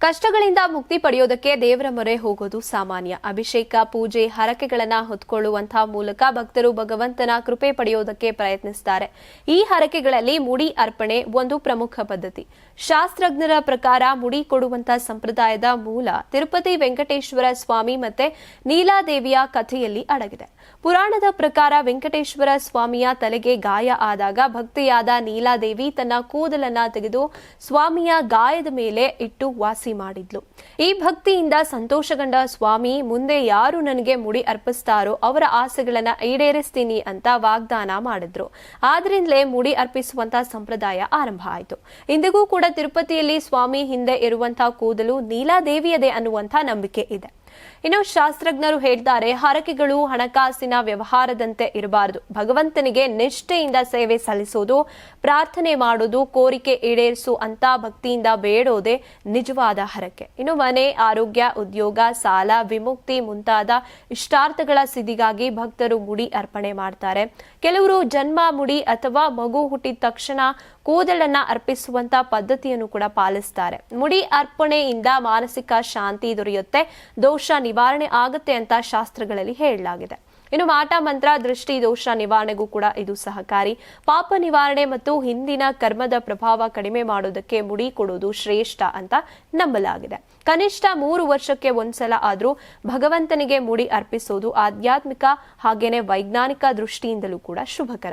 ಕಷ್ಟಗಳಿಂದ ಮುಕ್ತಿ ಪಡೆಯೋದಕ್ಕೆ ದೇವರ ಮೊರೆ ಹೋಗೋದು ಸಾಮಾನ್ಯ. ಅಭಿಷೇಕ, ಪೂಜೆ, ಹರಕೆಗಳನ್ನ ಹೊತ್ಕೊಳ್ಳುವಂತಹ ಮೂಲಕ ಭಕ್ತರು ಭಗವಂತನ ಕೃಪೆ ಪಡೆಯೋದಕ್ಕೆ ಪ್ರಯತ್ನಿಸುತ್ತಾರೆ. ಈ ಹರಕೆಗಳಲ್ಲಿ ಮುಡಿ ಅರ್ಪಣೆ ಒಂದು ಪ್ರಮುಖ ಪದ್ಧತಿ. ಶಾಸ್ತ್ರಜ್ಞರ ಪ್ರಕಾರ ಮುಡಿ ಕೊಡುವಂತಹ ಸಂಪ್ರದಾಯದ ಮೂಲ ತಿರುಪತಿ ವೆಂಕಟೇಶ್ವರ ಸ್ವಾಮಿ ಮತ್ತೆ ನೀಲಾದೇವಿಯ ಕಥೆಯಲ್ಲಿ ಅಡಗಿದೆ. ಪುರಾಣದ ಪ್ರಕಾರ ವೆಂಕಟೇಶ್ವರ ಸ್ವಾಮಿಯ ತಲೆಗೆ ಗಾಯ ಆದಾಗ ಭಕ್ತಿಯಾದ ನೀಲಾದೇವಿ ತನ್ನ ಕೂದಲನ್ನ ತೆಗೆದು ಸ್ವಾಮಿಯ ಗಾಯದ ಮೇಲೆ ಇಟ್ಟು ವಾಸಿ ಮಾಡಿದ್ಲು. ಈ ಭಕ್ತಿಯಿಂದ ಸಂತೋಷಗೊಂಡ ಸ್ವಾಮಿ ಮುಂದೆ ಯಾರು ನನಗೆ ಮುಡಿ ಅರ್ಪಿಸ್ತಾರೋ ಅವರ ಆಸೆಗಳನ್ನ ಈಡೇರಿಸ್ತೀನಿ ಅಂತ ವಾಗ್ದಾನ ಮಾಡಿದ್ರು. ಆದ್ರಿಂದಲೇ ಮುಡಿ ಅರ್ಪಿಸುವಂತಹ ಸಂಪ್ರದಾಯ ಆರಂಭ ಆಯಿತು. ಇಂದಿಗೂ ಕೂಡ ತಿರುಪತಿಯಲ್ಲಿ ಸ್ವಾಮಿ ಹಿಂದೆ ಇರುವಂತಹ ಕೂದಲು ನೀಲಾದೇವಿಯದೇ ಅನ್ನುವಂಥ ನಂಬಿಕೆ ಇದೆ. ಇನ್ನು ಶಾಸ್ತ್ರಜ್ಞರು ಹೇಳ್ತಾರೆ, ಹರಕೆಗಳು ಹಣಕಾಸಿನ ವ್ಯವಹಾರದಂತೆ ಇರಬಾರದು. ಭಗವಂತನಿಗೆ ನಿಷ್ಠೆಯಿಂದ ಸೇವೆ ಸಲ್ಲಿಸೋದು, ಪ್ರಾರ್ಥನೆ ಮಾಡೋದು, ಕೋರಿಕೆ ಈಡೇರಿಸು ಅಂತ ಭಕ್ತಿಯಿಂದ ಬೇಡೋದೇ ನಿಜವಾದ ಹರಕೆ. ಇನ್ನು ಮನೆ, ಆರೋಗ್ಯ, ಉದ್ಯೋಗ, ಸಾಲ, ವಿಮುಕ್ತಿ ಮುಂತಾದ ಇಷ್ಟಾರ್ಥಗಳ ಸಿದ್ಧಿಗಾಗಿ ಭಕ್ತರು ಮುಡಿ ಅರ್ಪಣೆ ಮಾಡ್ತಾರೆ. ಕೆಲವರು ಜನ್ಮ ಮುಡಿ ಅಥವಾ ಮಗು ಹುಟ್ಟಿದ ತಕ್ಷಣ ಕೂದಲನ್ನ ಅರ್ಪಿಸುವಂತ ಪದ್ಧತಿಯನ್ನು ಕೂಡ ಪಾಲಿಸ್ತಾರೆ. ಮುಡಿ ಅರ್ಪಣೆಯಿಂದ ಮಾನಸಿಕ ಶಾಂತಿ ದೊರೆಯುತ್ತೆ, ದೋಷ ನಿವಾರಣೆ ಆಗುತ್ತೆ ಅಂತ ಶಾಸ್ತ್ರಗಳಲ್ಲಿ ಹೇಳಲಾಗಿದೆ. ಇನ್ನು ಮಾಟ ಮಂತ್ರ, ದೃಷ್ಟಿ ದೋಷ ನಿವಾರಣೆಗೂ ಕೂಡ ಇದು ಸಹಕಾರಿ. ಪಾಪ ನಿವಾರಣೆ ಮತ್ತು ಹಿಂದಿನ ಕರ್ಮದ ಪ್ರಭಾವ ಕಡಿಮೆ ಮಾಡೋದಕ್ಕೆ ಮುಡಿ ಕೊಡೋದು ಶ್ರೇಷ್ಠ ಅಂತ ನಂಬಲಾಗಿದೆ. ಕನಿಷ್ಠ 3 ವರ್ಷಕ್ಕೆ ಒಂದ್ಸಲ ಆದ್ರೂ ಭಗವಂತನಿಗೆ ಮುಡಿ ಅರ್ಪಿಸೋದು ಆಧ್ಯಾತ್ಮಿಕ ಹಾಗೇನೆ ವೈಜ್ಞಾನಿಕ ದೃಷ್ಟಿಯಿಂದಲೂ ಕೂಡ ಶುಭಕರ.